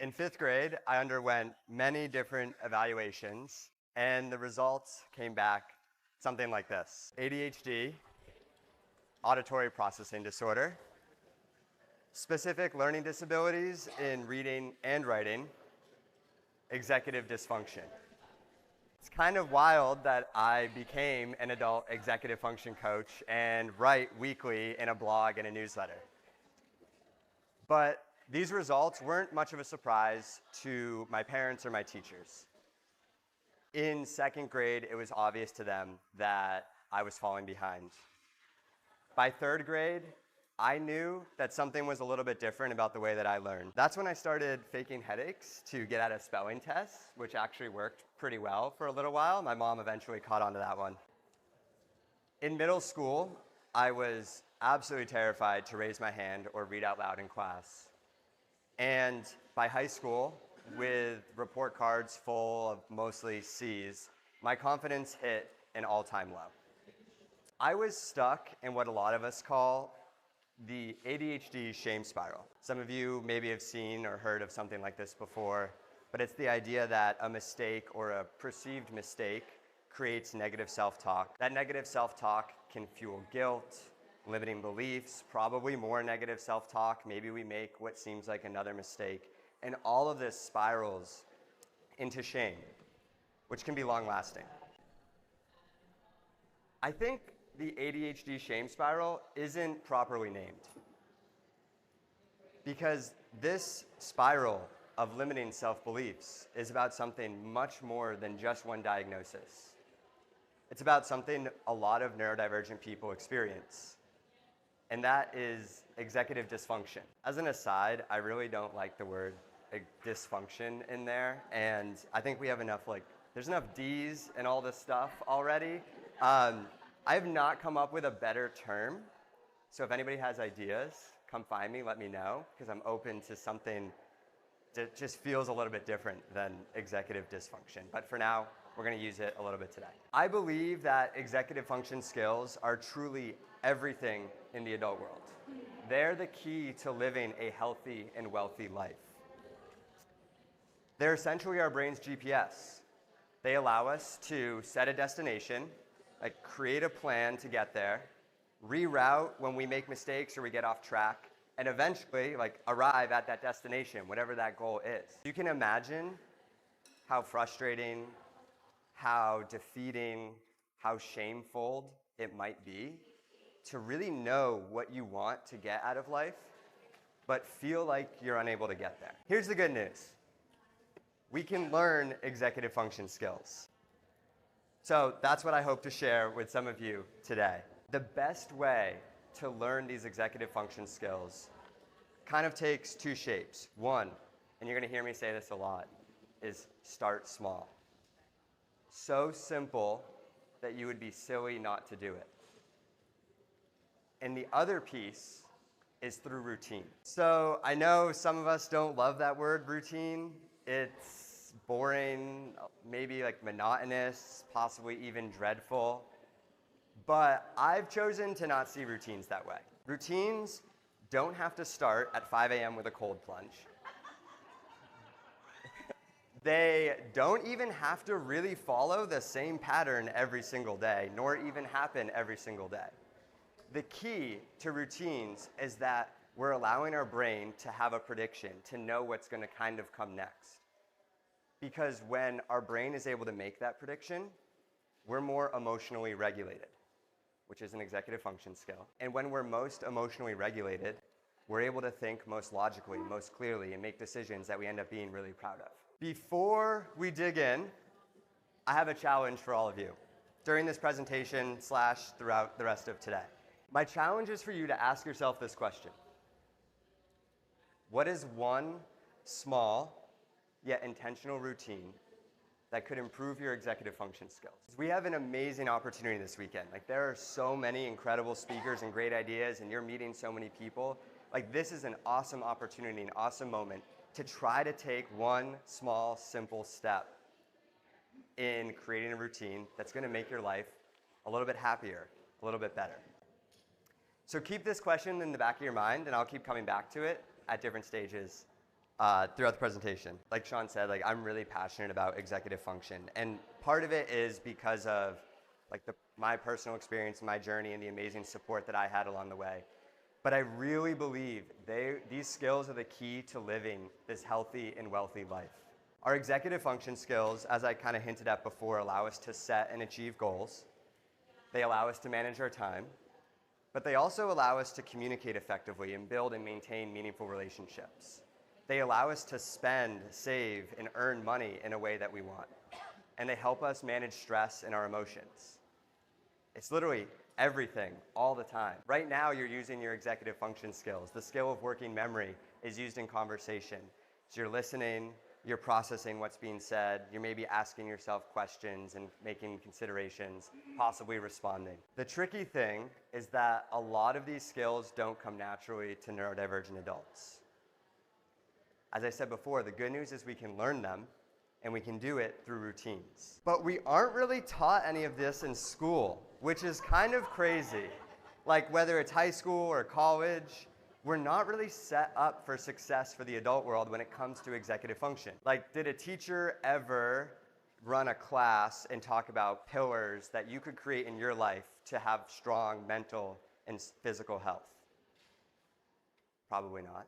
In 5th grade, I underwent many different evaluations, and the results came back something like this: ADHD, auditory processing disorder, specific learning disabilities in reading and writing, executive dysfunction. It's kind of wild that I became an adult executive function coach and write weekly in a blog and a newsletter. But these results weren't much of a surprise to my parents or my teachers. In 2nd grade, it was obvious to them that I was falling behind. By 3rd grade, I knew that something was a little bit different about the way that I learned. That's when I started faking headaches to get out of spelling tests, which actually worked pretty well for a little while. My mom eventually caught on to that one. In middle school, I was absolutely terrified to raise my hand or read out loud in class. And by high school, with report cards full of mostly C's, my confidence hit an all-time low. I was stuck in what a lot of us call the ADHD shame spiral. Some of you maybe have seen or heard of something like this before, but it's the idea that a mistake or a perceived mistake creates negative self-talk. That negative self-talk can fuel guilt, limiting beliefs, probably more negative self-talk. Maybe we make what seems like another mistake. And all of this spirals into shame, which can be long-lasting. I think the ADHD shame spiral isn't properly named, because this spiral of limiting self-beliefs is about something much more than just one diagnosis. It's about something a lot of neurodivergent people experience, and that is executive dysfunction. As an aside, I really don't like the word dysfunction in there, and I think we have enough, there's enough D's and all this stuff already. I have not come up with a better term, so if anybody has ideas, come find me, let me know, because I'm open to something that just feels a little bit different than executive dysfunction. But for now, we're going to use it a little bit today. I believe that executive function skills are truly everything in the adult world. They're the key to living a healthy and wealthy life. They're essentially our brain's GPS. They allow us to set a destination, create a plan to get there, reroute when we make mistakes or we get off track, and eventually arrive at that destination, whatever that goal is. You can imagine how frustrating, how defeating, how shameful it might be to really know what you want to get out of life, but feel like you're unable to get there. Here's the good news. We can learn executive function skills. So that's what I hope to share with some of you today. The best way to learn these executive function skills kind of takes two shapes. One, and you're going to hear me say this a lot, is start small. So simple that you would be silly not to do it. And the other piece is through routine. So I know some of us don't love that word, routine. It's boring, maybe monotonous, possibly even dreadful. But I've chosen to not see routines that way. Routines don't have to start at 5 a.m. with a cold plunge. They don't even have to really follow the same pattern every single day, nor even happen every single day. The key to routines is that we're allowing our brain to have a prediction, to know what's going to kind of come next. Because when our brain is able to make that prediction, we're more emotionally regulated, which is an executive function skill. And when we're most emotionally regulated, we're able to think most logically, most clearly, and make decisions that we end up being really proud of. Before we dig in, I have a challenge for all of you during this presentation / throughout the rest of today. My challenge is for you to ask yourself this question. What is one small yet intentional routine that could improve your executive function skills? We have an amazing opportunity this weekend. There are so many incredible speakers and great ideas, and you're meeting so many people. This is an awesome opportunity, an awesome moment to try to take one small, simple step in creating a routine that's going to make your life a little bit happier, a little bit better. So keep this question in the back of your mind, and I'll keep coming back to it at different stages throughout the presentation. Like Sean said, like I'm really passionate about executive function, and part of it is because of like my personal experience, my journey, and the amazing support that I had along the way. But I really believe these skills are the key to living this healthy and wealthy life. Our executive function skills, as I kind of hinted at before, allow us to set and achieve goals. They allow us to manage our time, but they also allow us to communicate effectively and build and maintain meaningful relationships. They allow us to spend, save, and earn money in a way that we want. And they help us manage stress and our emotions. It's literally everything, all the time. Right now, you're using your executive function skills. The skill of working memory is used in conversation. So you're listening, you're processing what's being said, you're maybe asking yourself questions and making considerations, possibly responding. The tricky thing is that a lot of these skills don't come naturally to neurodivergent adults. As I said before, the good news is we can learn them, and we can do it through routines. But we aren't really taught any of this in school, which is kind of crazy. Like whether it's high school or college, we're not really set up for success for the adult world when it comes to executive function. Like, did a teacher ever run a class and talk about pillars that you could create in your life to have strong mental and physical health? Probably not.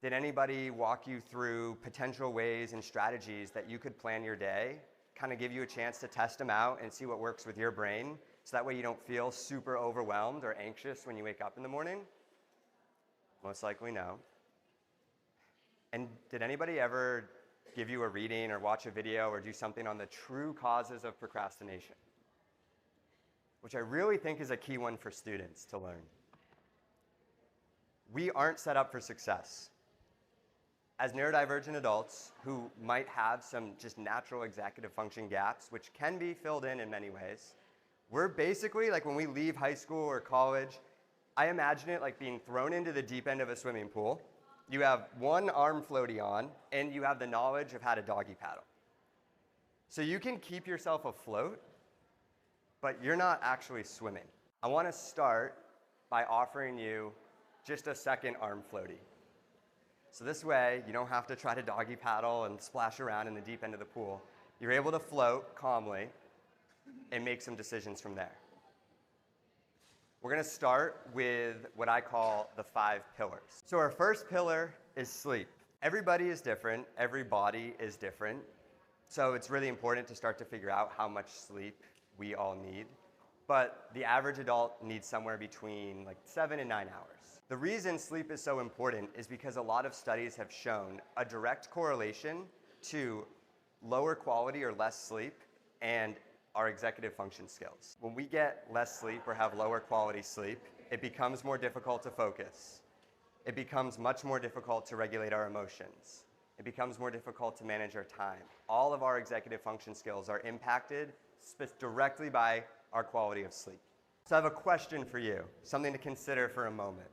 Did anybody walk you through potential ways and strategies that you could plan your day, kind of give you a chance to test them out and see what works with your brain, so that way you don't feel super overwhelmed or anxious when you wake up in the morning? Most likely no. And did anybody ever give you a reading or watch a video or do something on the true causes of procrastination? Which I really think is a key one for students to learn. We aren't set up for success. As neurodivergent adults who might have some just natural executive function gaps, which can be filled in many ways, we're basically, like when we leave high school or college, I imagine it like being thrown into the deep end of a swimming pool. You have one arm floaty on, and you have the knowledge of how to doggy paddle. So you can keep yourself afloat, but you're not actually swimming. I want to start by offering you just a second arm floaty. So this way, you don't have to try to doggy paddle and splash around in the deep end of the pool. You're able to float calmly and make some decisions from there. We're going to start with what I call the 5 pillars. So our first pillar is sleep. Everybody is different. Every body is different. So it's really important to start to figure out how much sleep we all need. But the average adult needs somewhere between like 7 and 9 hours. The reason sleep is so important is because a lot of studies have shown a direct correlation to lower quality or less sleep and our executive function skills. When we get less sleep or have lower quality sleep, it becomes more difficult to focus. It becomes much more difficult to regulate our emotions. It becomes more difficult to manage our time. All of our executive function skills are impacted directly by our quality of sleep. So I have a question for you, something to consider for a moment.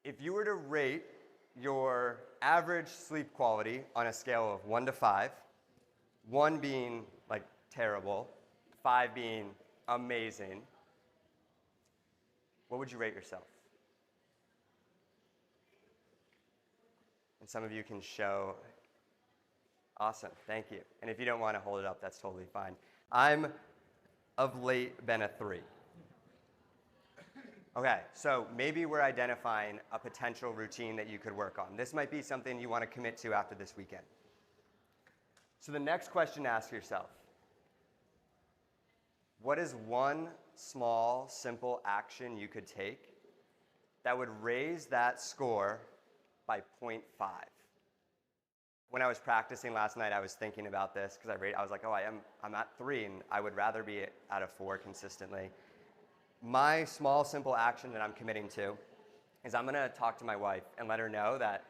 If you were to rate your average sleep quality on a scale of 1 to 5, 1 being like terrible, 5 being amazing, what would you rate yourself? And some of you can show. Awesome, thank you. And if you don't want to hold it up, that's totally fine. I'm of late been a 3. Okay, so maybe we're identifying a potential routine that you could work on. This might be something you want to commit to after this weekend. So the next question to ask yourself: what is one small, simple action you could take that would raise that score by 0.5? When I was practicing last night, I was thinking about this because I was like, oh, I'm at 3, and I would rather be at a 4 consistently. My small, simple action that I'm committing to is I'm going to talk to my wife and let her know that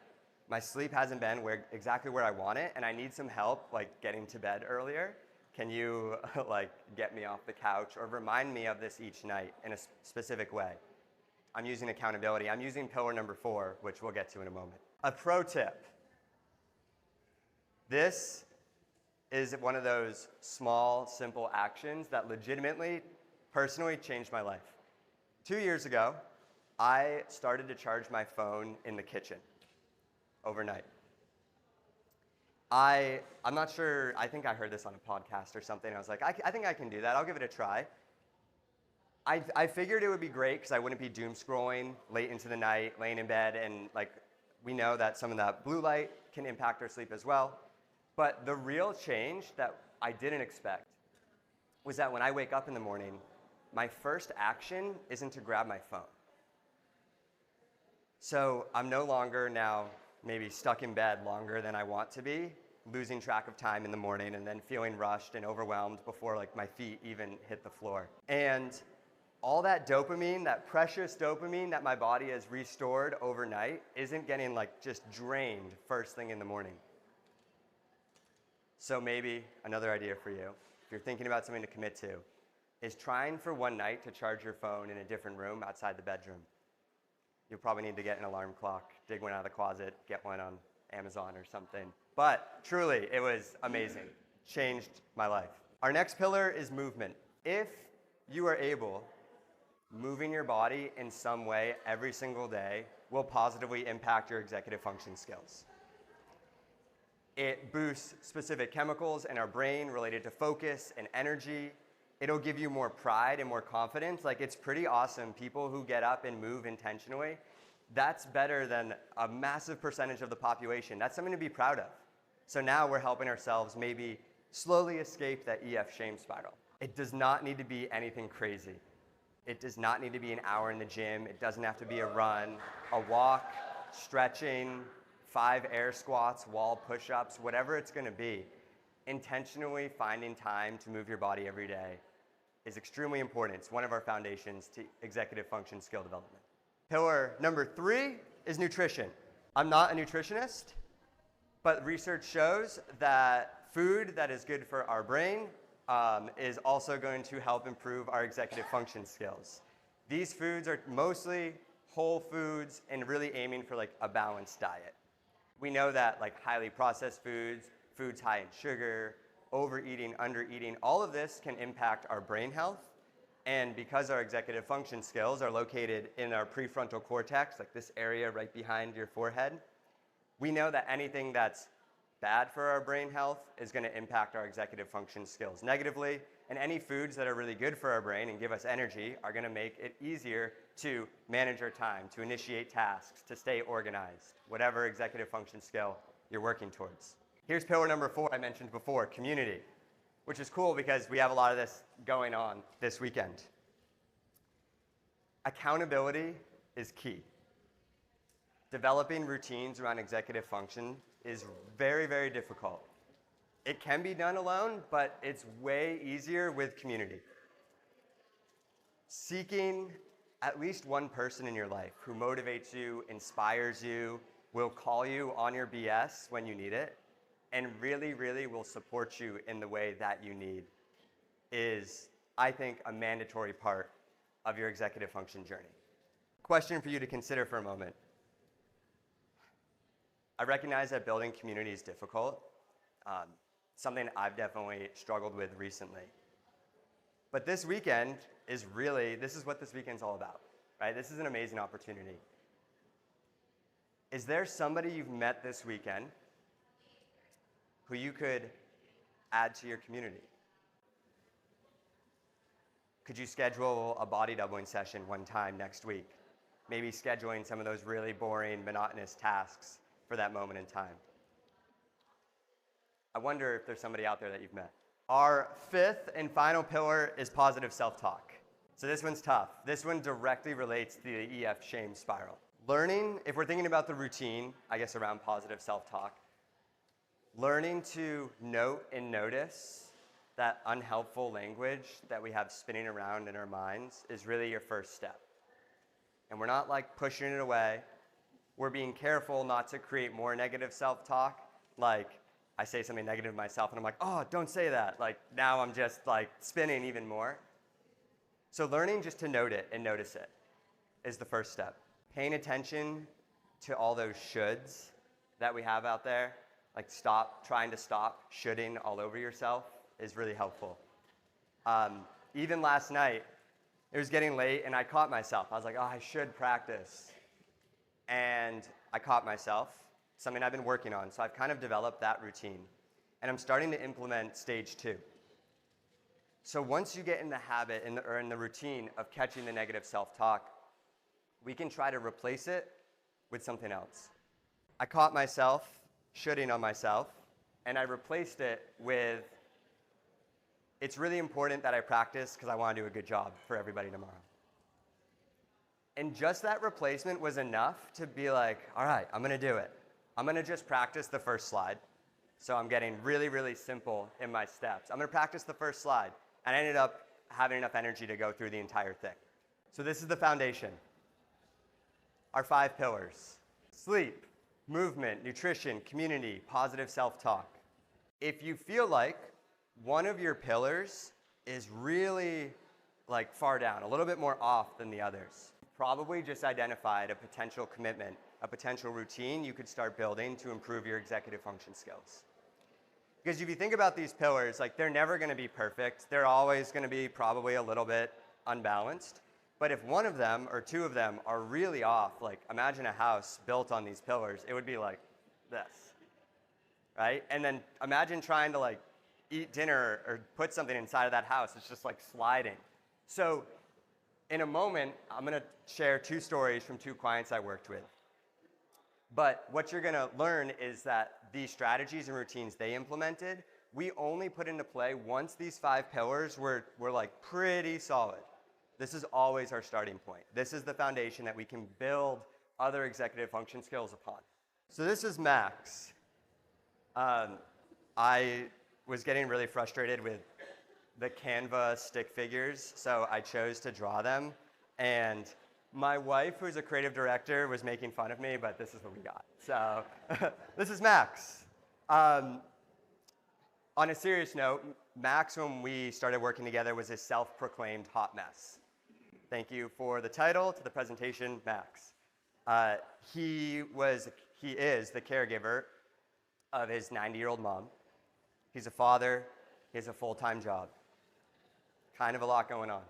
my sleep hasn't been exactly where I want it, and I need some help like getting to bed earlier. Can you like get me off the couch or remind me of this each night in a specific way? I'm using accountability. I'm using pillar number 4, which we'll get to in a moment. A pro tip. This is one of those small, simple actions that legitimately, personally changed my life. 2 years ago, I started to charge my phone in the kitchen. overnight. I'm not sure, I think I heard this on a podcast or something. I was like, I think I can do that. I'll give it a try. I figured it would be great because I wouldn't be doom scrolling late into the night, laying in bed, and like we know that some of that blue light can impact our sleep as well. But the real change that I didn't expect was that when I wake up in the morning, my first action isn't to grab my phone. So I'm no longer now maybe stuck in bed longer than I want to be, losing track of time in the morning and then feeling rushed and overwhelmed before like my feet even hit the floor. And all that dopamine, that precious dopamine that my body has restored overnight isn't getting like just drained first thing in the morning. So maybe another idea for you, if you're thinking about something to commit to, is trying for one night to charge your phone in a different room outside the bedroom. You'll probably need to get an alarm clock, dig one out of the closet, get one on Amazon or something. But truly, it was amazing. Changed my life. Our next pillar is movement. If you are able, moving your body in some way every single day will positively impact your executive function skills. It boosts specific chemicals in our brain related to focus and energy. It'll give you more pride and more confidence. Like, it's pretty awesome. People who get up and move intentionally, that's better than a massive percentage of the population. That's something to be proud of. So now we're helping ourselves maybe slowly escape that EF shame spiral. It does not need to be anything crazy. It does not need to be an hour in the gym. It doesn't have to be a run, a walk, stretching, 5 air squats, wall push-ups, whatever it's gonna be. Intentionally finding time to move your body every day is extremely important. It's one of our foundations to executive function skill development. Pillar number 3 is nutrition. I'm not a nutritionist, but research shows that food that is good for our brain is also going to help improve our executive function skills. These foods are mostly whole foods and really aiming for like a balanced diet. We know that like highly processed foods, foods high in sugar, overeating, undereating, all of this can impact our brain health. And because our executive function skills are located in our prefrontal cortex, like this area right behind your forehead, we know that anything that's bad for our brain health is going to impact our executive function skills negatively. And any foods that are really good for our brain and give us energy are going to make it easier to manage our time, to initiate tasks, to stay organized, whatever executive function skill you're working towards. Here's pillar number 4 I mentioned before, community, which is cool because we have a lot of this going on this weekend. Accountability is key. Developing routines around executive function is very, very difficult. It can be done alone, but it's way easier with community. Seeking at least one person in your life who motivates you, inspires you, will call you on your BS when you need it, and really, really will support you in the way that you need is, I think, a mandatory part of your executive function journey. Question for you to consider for a moment. I recognize that building community is difficult, something I've definitely struggled with recently. But this weekend is really, this is what this weekend's all about, right? This is an amazing opportunity. Is there somebody you've met this weekend who you could add to your community? Could you schedule a body doubling session one time next week? Maybe scheduling some of those really boring, monotonous tasks for that moment in time. I wonder if there's somebody out there that you've met. Our 5th and final pillar is positive self-talk. So this one's tough. This one directly relates to the EF shame spiral. Learning, if we're thinking about the routine, I guess around positive self-talk, learning to note and notice that unhelpful language that we have spinning around in our minds is really your first step. And we're not like pushing it away. We're being careful not to create more negative self-talk. Like, I say something negative to myself and I'm like, oh, don't say that. Like, now I'm just like spinning even more. So learning just to note it and notice it is the first step. Paying attention to all those shoulds that we have out there, like trying to stop shoulding all over yourself is really helpful. Even last night, it was getting late and I caught myself. I was like, oh, I should practice. And I caught myself something I've been working on. So I've kind of developed that routine. And I'm starting to implement stage 2. So once you get in the habit or in the routine of catching the negative self-talk, we can try to replace it with something else. I caught myself shooting on myself, and I replaced it with, it's really important that I practice because I want to do a good job for everybody tomorrow. And just that replacement was enough to be like, all right, I'm going to do it. I'm going to just practice the first slide. So I'm getting really, really simple in my steps. I'm going to practice the first slide. And I ended up having enough energy to go through the entire thing. So this is the foundation. Our 5 pillars: sleep, movement, nutrition, community, positive self-talk. If you feel like one of your pillars is really like far down, a little bit more off than the others, probably just identified a potential commitment, a potential routine you could start building to improve your executive function skills. Because if you think about these pillars, like they're never going to be perfect. They're always going to be probably a little bit unbalanced. But if one of them or 2 of them are really off, like imagine a house built on these pillars, it would be like this, right? And then imagine trying to like eat dinner or put something inside of that house. It's just like sliding. So in a moment, I'm going to share 2 stories from 2 clients I worked with. But what you're going to learn is that these strategies and routines they implemented, we only put into play once these 5 pillars were like pretty solid. This is always our starting point. This is the foundation that we can build other executive function skills upon. So this is Max. I was getting really frustrated with the Canva stick figures, so I chose to draw them. And my wife, who's a creative director, was making fun of me, but this is what we got. So this is Max. On a serious note, Max, when we started working together, was a self-proclaimed hot mess. Thank you for the title to the presentation, Max. He is the caregiver of his 90-year-old mom. He's a father. He has a full-time job. Kind of a lot going on.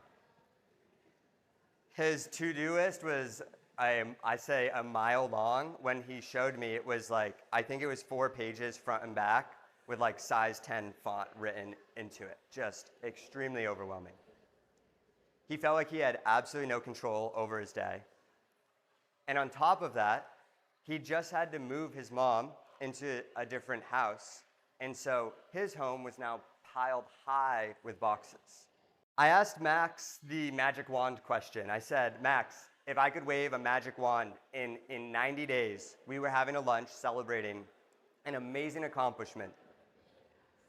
His to-do list was, I say, a mile long. When he showed me, it was like, I think it was 4 pages front and back with like size 10 font written into it. Just extremely overwhelming. He felt like he had absolutely no control over his day. And on top of that, he just had to move his mom into a different house. And so his home was now piled high with boxes. I asked Max the magic wand question. I said, Max, if I could wave a magic wand in 90 days, we were having a lunch celebrating an amazing accomplishment,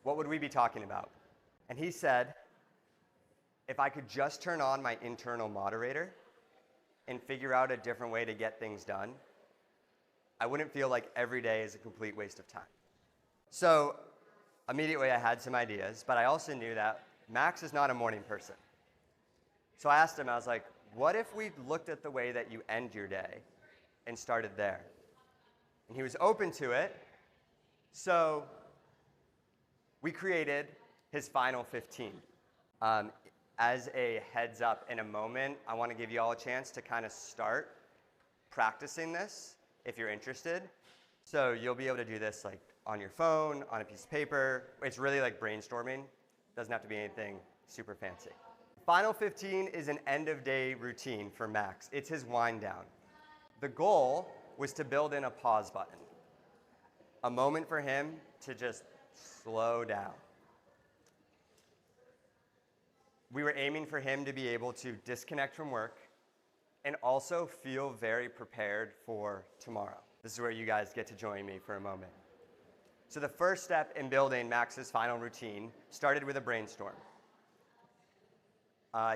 what would we be talking about? And he said, if I could just turn on my internal moderator and figure out a different way to get things done, I wouldn't feel like every day is a complete waste of time. So immediately I had some ideas, but I also knew that Max is not a morning person. So I asked him, I was like, what if we looked at the way that you end your day and started there? And he was open to it. So we created his final 15. As a heads up, in a moment, I want to give you all a chance to kind of start practicing this if you're interested. So you'll be able to do this like on your phone, on a piece of paper. It's really like brainstorming. Doesn't have to be anything super fancy. Final 15 is an end of day routine for Max. It's his wind down. The goal was to build in a pause button. A moment for him to just slow down. We were aiming for him to be able to disconnect from work and also feel very prepared for tomorrow. This is where you guys get to join me for a moment. So the first step in building Max's final routine started with a brainstorm.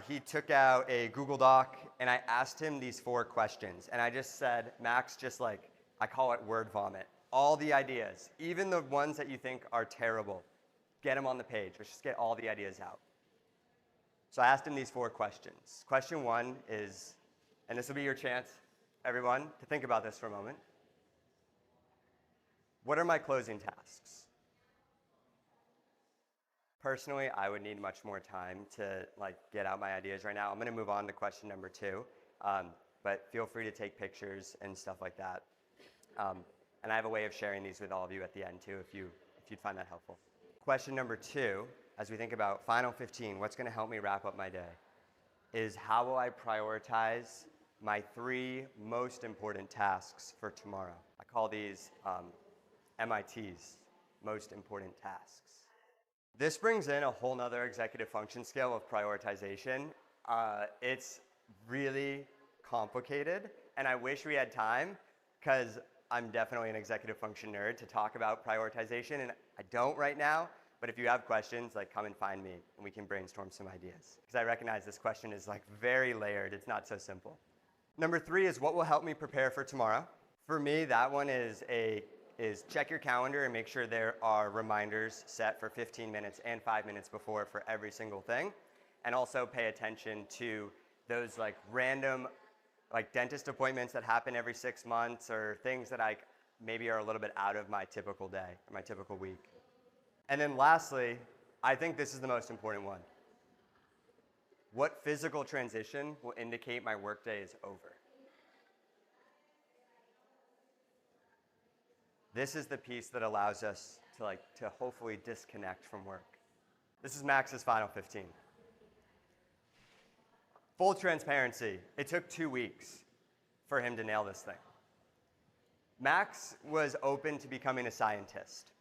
He took out a Google Doc and I asked him these 4 questions. And I just said, Max, just like, I call it word vomit. All the ideas, even the ones that you think are terrible, get them on the page. Let's just get all the ideas out. So I asked him these 4 questions. Question 1 is, and this will be your chance, everyone, to think about this for a moment. What are my closing tasks? Personally, I would need much more time to like get out my ideas right now. I'm going to move on to question number 2, but feel free to take pictures and stuff like that. And I have a way of sharing these with all of you at the end too, if you'd find that helpful. Question number 2, as we think about final 15, what's going to help me wrap up my day, is how will I prioritize my 3 most important tasks for tomorrow? I call these MITs, most important tasks. This brings in a whole nother executive function skill of prioritization. It's really complicated, and I wish we had time, because I'm definitely an executive function nerd, to talk about prioritization, and I don't right now, but if you have questions, like, come and find me, and we can brainstorm some ideas. Because I recognize this question is like very layered, it's not so simple. Number 3 is what will help me prepare for tomorrow. For me, that one is check your calendar and make sure there are reminders set for 15 minutes and 5 minutes before for every single thing. And also pay attention to those like random like dentist appointments that happen every 6 months, or things that maybe are a little bit out of my typical day or my typical week. And then lastly, I think this is the most important one. What physical transition will indicate my workday is over? This is the piece that allows us to hopefully disconnect from work. This is Max's final 15. Full transparency, it took 2 weeks for him to nail this thing. Max was open to becoming a scientist.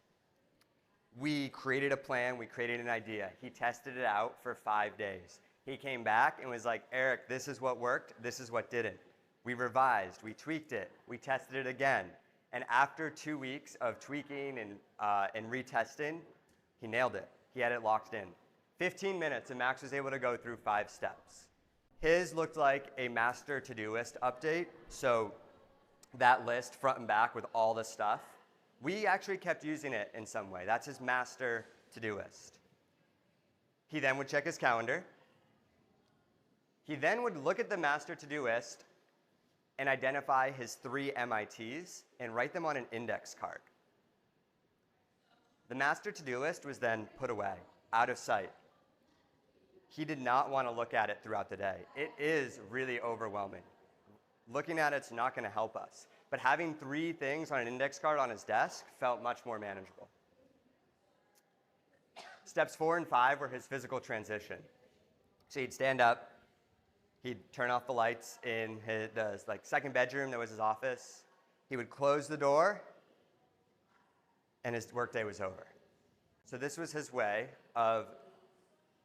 We created a plan, we created an idea. He tested it out for 5 days. He came back and was like, Eric, this is what worked, this is what didn't. We revised, we tweaked it, we tested it again. And after 2 weeks of tweaking and retesting, he nailed it. He had it locked in. 15 minutes, and Max was able to go through 5 steps. His looked like a master to-do list update, so that list front and back with all the stuff. We actually kept using it in some way. That's his master to-do list. He then would check his calendar. He then would look at the master to-do list and identify his 3 MITs and write them on an index card. The master to-do list was then put away, out of sight. He did not want to look at it throughout the day. It is really overwhelming. Looking at it's not going to help us. But having 3 things on an index card on his desk felt much more manageable. Steps 4 and 5 were his physical transition. So he'd stand up, he'd turn off the lights in the second bedroom that was his office. He would close the door, and his workday was over. So this was his way of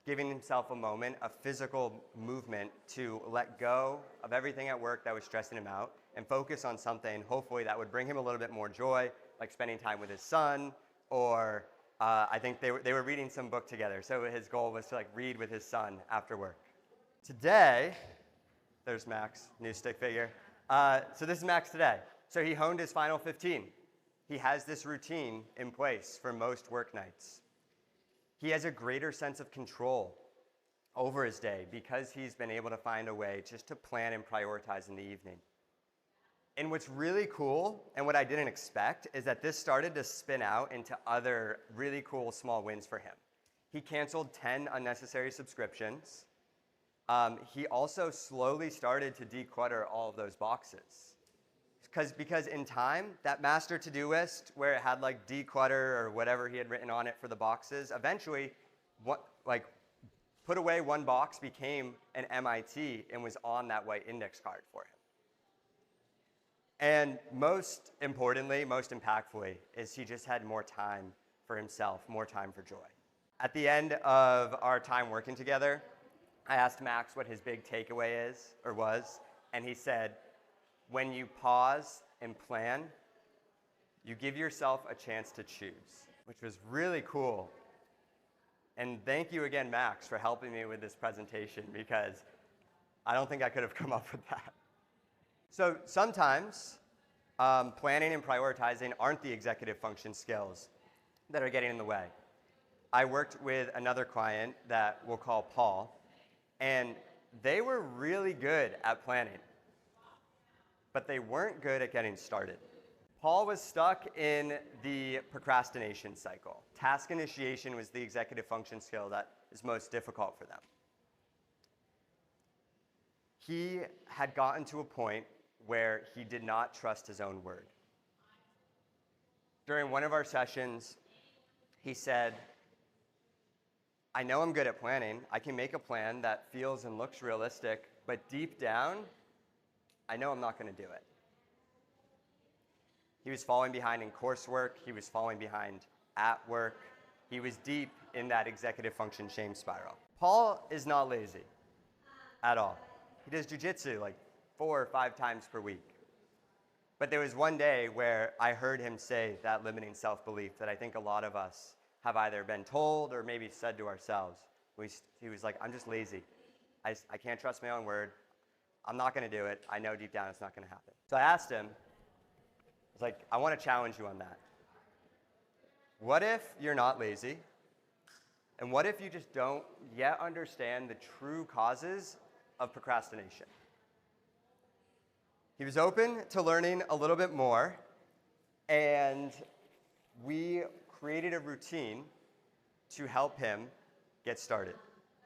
giving himself a moment, a physical movement to let go of everything at work that was stressing him out and focus on something, hopefully, that would bring him a little bit more joy, like spending time with his son, or I think they were reading some book together. So his goal was to read with his son after work. Today, there's Max, new stick figure. So this is Max today. So he honed his final 15. He has this routine in place for most work nights. He has a greater sense of control over his day because he's been able to find a way just to plan and prioritize in the evening. And what's really cool, and what I didn't expect, is that this started to spin out into other really cool small wins for him. He canceled 10 unnecessary subscriptions. He also slowly started to declutter all of those boxes. Because in time, that master to-do list where it had declutter or whatever he had written on it for the boxes, eventually, put away one box became an MIT and was on that white index card for him. And most importantly, most impactfully, is he just had more time for himself, more time for joy. At the end of our time working together, I asked Max what his big takeaway was, and he said, when you pause and plan, you give yourself a chance to choose, which was really cool. And thank you again, Max, for helping me with this presentation, because I don't think I could have come up with that. So sometimes planning and prioritizing aren't the executive function skills that are getting in the way. I worked with another client that we'll call Paul, and they were really good at planning, but they weren't good at getting started. Paul was stuck in the procrastination cycle. Task initiation was the executive function skill that is most difficult for them. He had gotten to a point where he did not trust his own word. During one of our sessions, he said, I know I'm good at planning. I can make a plan that feels and looks realistic, but deep down, I know I'm not going to do it. He was falling behind in coursework. He was falling behind at work. He was deep in that executive function shame spiral. Paul is not lazy at all. He does jujitsu like 4 or 5 times per week. But there was one day where I heard him say that limiting self-belief that I think a lot of us have either been told or maybe said to ourselves. He was like, I'm just lazy. I can't trust my own word. I'm not going to do it. I know deep down it's not going to happen. So I asked him, I was like, I want to challenge you on that. What if you're not lazy? And what if you just don't yet understand the true causes of procrastination? He was open to learning a little bit more, and we created a routine to help him get started.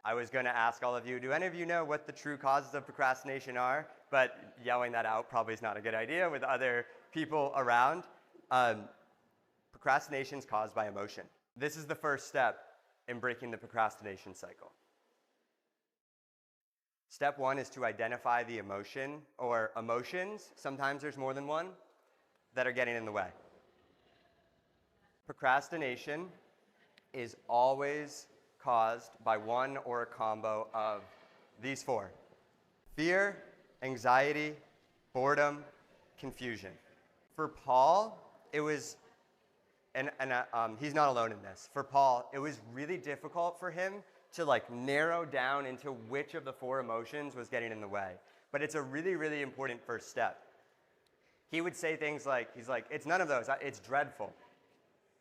I was going to ask all of you, do any of you know what the true causes of procrastination are? But yelling that out probably is not a good idea with other people around. Procrastination is caused by emotion. This is the first step in breaking the procrastination cycle. Step 1 is to identify the emotion or emotions, sometimes there's more than one, that are getting in the way. Procrastination is always caused by one or a combo of these 4. Fear, anxiety, boredom, confusion. For Paul, it was, and he's not alone in this. For Paul, it was really difficult for him to narrow down into which of the 4 emotions was getting in the way. But it's a really, really important first step. He would say things like, it's none of those, it's dreadful.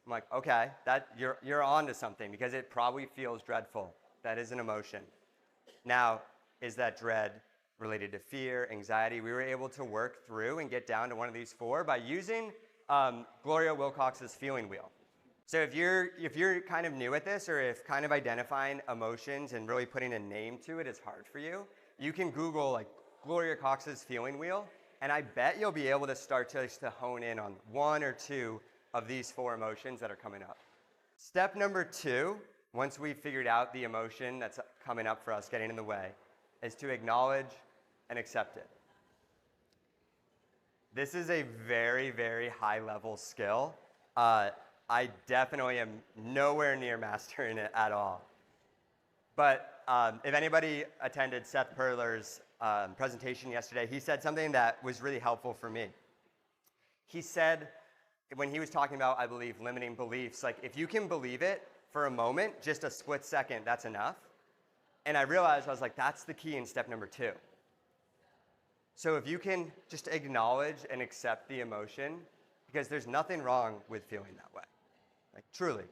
I'm like, okay, you're on to something because it probably feels dreadful. That is an emotion. Now, is that dread related to fear, anxiety? We were able to work through and get down to one of these 4 by using Gloria Wilcox's feeling wheel. So if you're kind of new at this, or if kind of identifying emotions and really putting a name to it is hard for you, you can Google Gloria Cox's feeling wheel, and I bet you'll be able to start to hone in on 1 or 2 of these 4 emotions that are coming up. Step number 2, once we've figured out the emotion that's coming up for us getting in the way, is to acknowledge and accept it. This is a very, very high level skill. I definitely am nowhere near mastering it at all. But if anybody attended Seth Perler's presentation yesterday, he said something that was really helpful for me. He said, when he was talking about, I believe, limiting beliefs, if you can believe it for a moment, just a split second, that's enough. And I realized, I was like, that's the key in step number 2. So if you can just acknowledge and accept the emotion, because there's nothing wrong with feeling that way. Truly.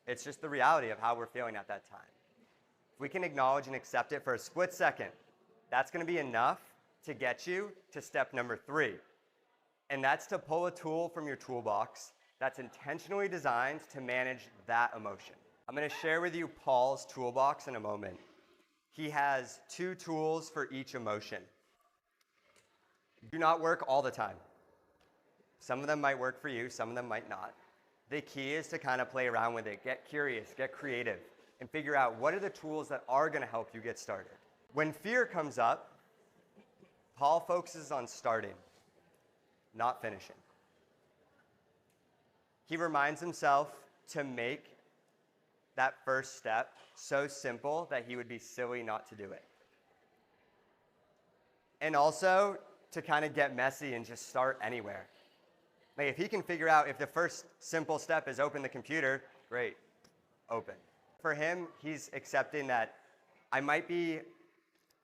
It's just the reality of how we're feeling at that time. If we can acknowledge and accept it for a split second, that's going to be enough to get you to step number 3. And that's to pull a tool from your toolbox that's intentionally designed to manage that emotion. I'm going to share with you Paul's toolbox in a moment. He has 2 tools for each emotion. Do not work all the time. Some of them might work for you, some of them might not. The key is to kind of play around with it, get curious, get creative, and figure out what are the tools that are going to help you get started. When fear comes up, Paul focuses on starting, not finishing. He reminds himself to make that first step so simple that he would be silly not to do it. And also to kind of get messy and just start anywhere. If he can figure out if the first simple step is open the computer, great, open. For him, he's accepting that I might be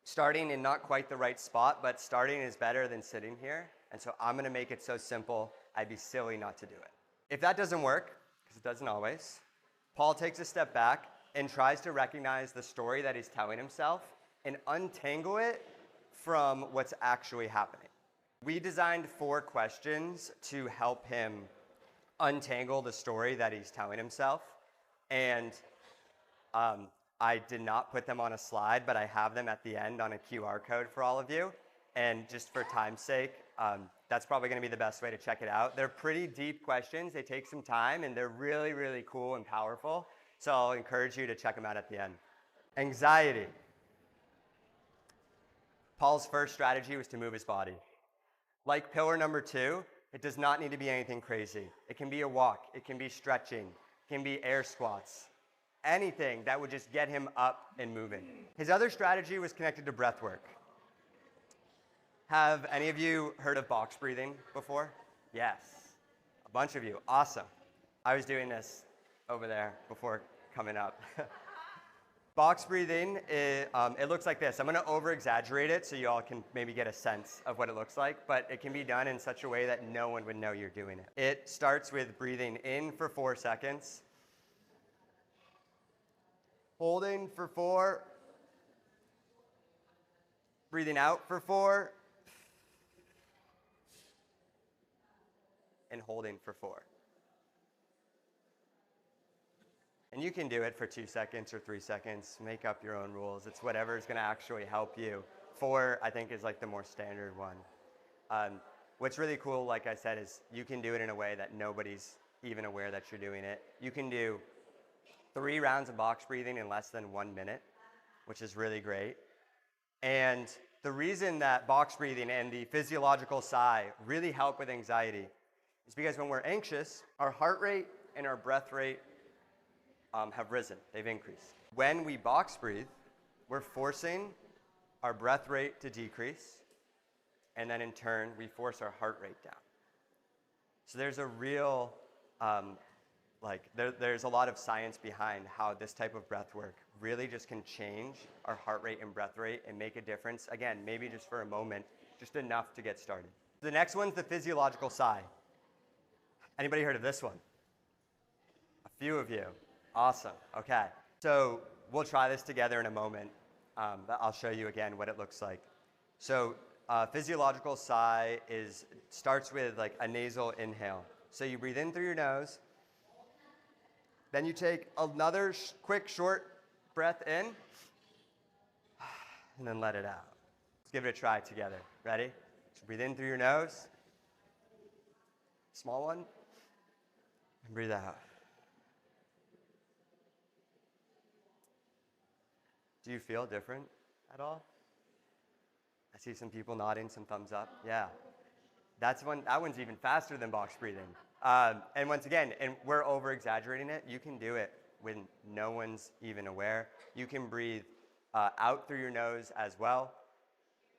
starting in not quite the right spot, but starting is better than sitting here. And so I'm going to make it so simple, I'd be silly not to do it. If that doesn't work, because it doesn't always, Paul takes a step back and tries to recognize the story that he's telling himself and untangle it from what's actually happening. We designed 4 questions to help him untangle the story that he's telling himself. And I did not put them on a slide, but I have them at the end on a QR code for all of you. And just for time's sake, that's probably going to be the best way to check it out. They're pretty deep questions. They take some time, and they're really, really cool and powerful. So I'll encourage you to check them out at the end. Anxiety. Paul's first strategy was to move his body. Like pillar number 2, it does not need to be anything crazy. It can be a walk. It can be stretching. It can be air squats. Anything that would just get him up and moving. His other strategy was connected to breath work. Have any of you heard of box breathing before? Yes. A bunch of you. Awesome. I was doing this over there before coming up. Box breathing, it looks like this. I'm going to over-exaggerate it so you all can maybe get a sense of what it looks like, but it can be done in such a way that no one would know you're doing it. It starts with breathing in for 4 seconds, holding for 4, breathing out for 4, and holding for 4. And you can do it for 2 seconds or 3 seconds. Make up your own rules. It's whatever is going to actually help you. 4, I think, is like the more standard one. What's really cool, like I said, is you can do it in a way that nobody's even aware that you're doing it. You can do 3 rounds of box breathing in less than 1 minute, which is really great. And the reason that box breathing and the physiological sigh really help with anxiety is because when we're anxious, our heart rate and our breath rate have risen. They've increased. When we box breathe, we're forcing our breath rate to decrease, and then in turn, we force our heart rate down. So there's a real, there's a lot of science behind how this type of breath work really just can change our heart rate and breath rate and make a difference. Again, maybe just for a moment, just enough to get started. The next one's the physiological sigh. Anybody heard of this one? A few of you. Awesome. Okay. So we'll try this together in a moment, but I'll show you again what it looks like. So physiological sigh starts with like a nasal inhale. So you breathe in through your nose, then you take another quick short breath in, and then let it out. Let's give it a try together. Ready? So breathe in through your nose, small one, and breathe out. Do you feel different at all? I see some people nodding, some thumbs up. Yeah. That one's even faster than box breathing. And once again, and we're over-exaggerating it, you can do it when no one's even aware. You can breathe out through your nose as well.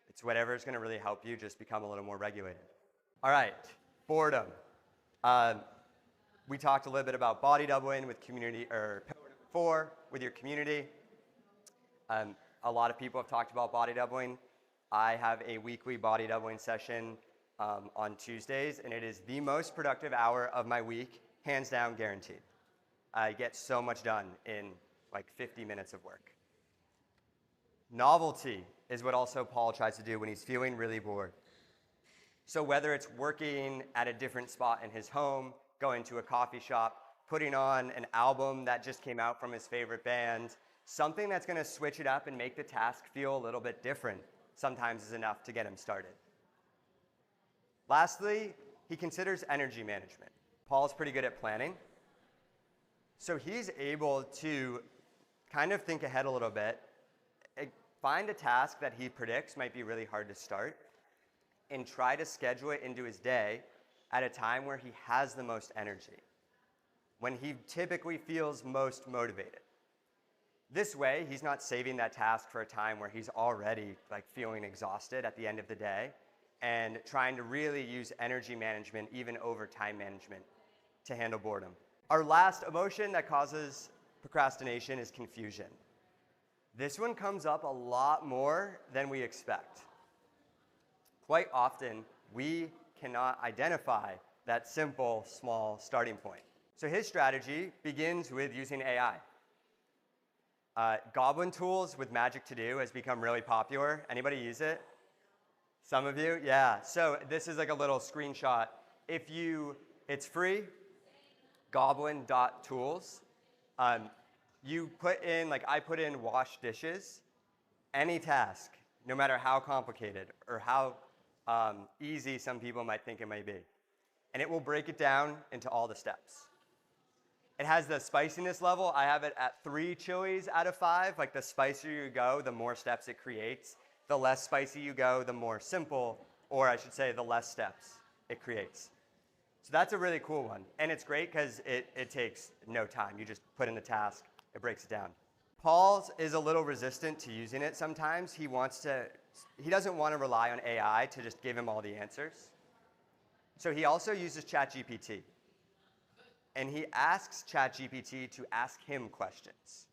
It's whatever is going to really help you just become a little more regulated. All right, boredom. We talked a little bit about body doubling with community, or 4 with your community. A lot of people have talked about body doubling. I have a weekly body doubling session on Tuesdays, and it is the most productive hour of my week, hands down guaranteed. I get so much done in like 50 minutes of work. Novelty is what also Paul tries to do when he's feeling really bored. So whether it's working at a different spot in his home, going to a coffee shop, putting on an album that just came out from his favorite band, something that's going to switch it up and make the task feel a little bit different sometimes is enough to get him started. Lastly, he considers energy management. Paul's pretty good at planning. So he's able to kind of think ahead a little bit, find a task that he predicts might be really hard to start, and try to schedule it into his day at a time where he has the most energy, when he typically feels most motivated. This way, he's not saving that task for a time where he's already like feeling exhausted at the end of the day, and trying to really use energy management, even over time management, to handle boredom. Our last emotion that causes procrastination is confusion. This one comes up a lot more than we expect. Quite often, we cannot identify that simple, small starting point. So his strategy begins with using AI. Goblin tools with Magic To Do has become really popular. Anybody use it? Some of you? Yeah. So this is like a little screenshot. It's free, goblin.tools. You put in, like I put in wash dishes, any task, no matter how complicated or how easy some people might think it might be. And it will break it down into all the steps. It has the spiciness level. I have it at 3 chilies out of 5. Like the spicier you go, the more steps it creates. The less spicy you go, the more simple, or I should say the less steps it creates. So that's a really cool one. And it's great because it takes no time. You just put in the task, it breaks it down. Paul's is a little resistant to using it sometimes. He doesn't want to rely on AI to just give him all the answers. So he also uses ChatGPT. And he asks ChatGPT to ask him questions.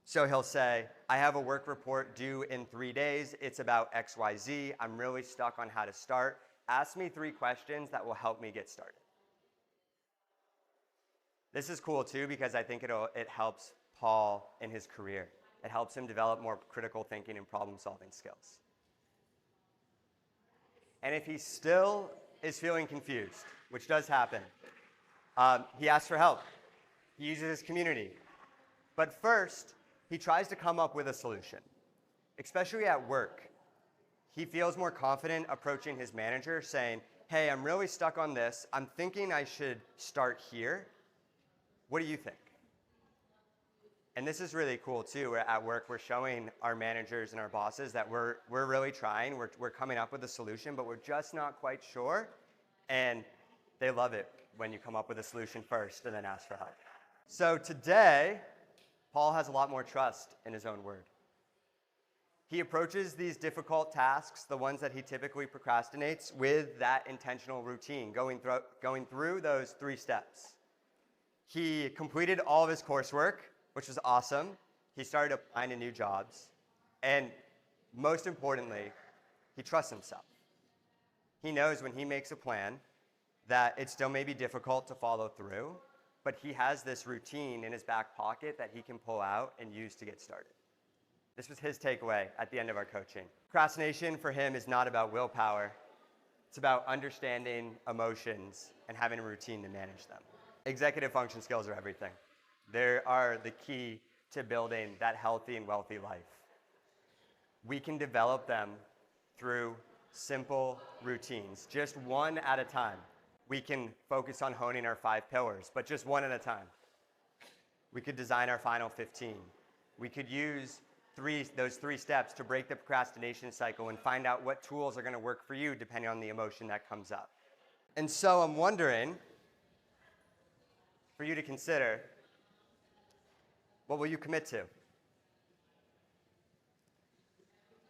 So he'll say, I have a work report due in 3 days. It's about XYZ. I'm really stuck on how to start. Ask me 3 questions that will help me get started. This is cool too because I think it helps Paul in his career. It helps him develop more critical thinking and problem-solving skills. And if he still is feeling confused, which does happen, he asks for help. He uses his community. But first, he tries to come up with a solution, especially at work. He feels more confident approaching his manager saying, hey, I'm really stuck on this. I'm thinking I should start here. What do you think? And this is really cool too. We're at work, we're showing our managers and our bosses that we're really trying. We're coming up with a solution, but we're just not quite sure. And they love it when you come up with a solution first and then ask for help. So today, Paul has a lot more trust in his own word. He approaches these difficult tasks, the ones that he typically procrastinates, with that intentional routine, going through those 3 steps. He completed all of his coursework, which was awesome. He started applying to new jobs. And most importantly, he trusts himself. He knows when he makes a plan that it still may be difficult to follow through, but he has this routine in his back pocket that he can pull out and use to get started. This was his takeaway at the end of our coaching. Procrastination for him is not about willpower. It's about understanding emotions and having a routine to manage them. Executive function skills are everything. They are the key to building that healthy and wealthy life. We can develop them through simple routines, just one at a time. We can focus on honing our 5 pillars, but just one at a time. We could design our final 15. We could use those 3 steps to break the procrastination cycle and find out what tools are going to work for you depending on the emotion that comes up. And so I'm wondering, for you to consider, what will you commit to?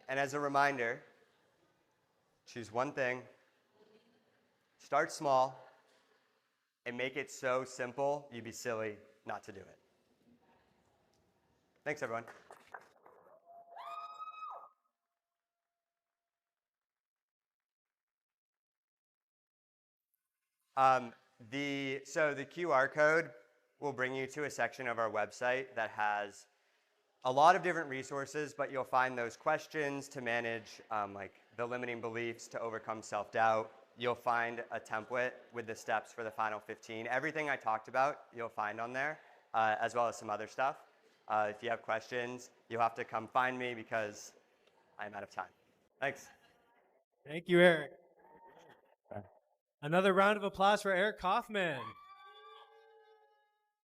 And as a reminder, choose one thing, start small, and make it so simple you'd be silly not to do it. Thanks, everyone. So the QR code will bring you to a section of our website that has a lot of different resources, but you'll find those questions to manage like the limiting beliefs to overcome self-doubt. You'll find a template with the steps for the final 15. Everything I talked about, you'll find on there, as well as some other stuff. If you have questions, you'll have to come find me because I'm out of time. Thanks. Thank you, Eric. Another round of applause for Eric Kaufmann.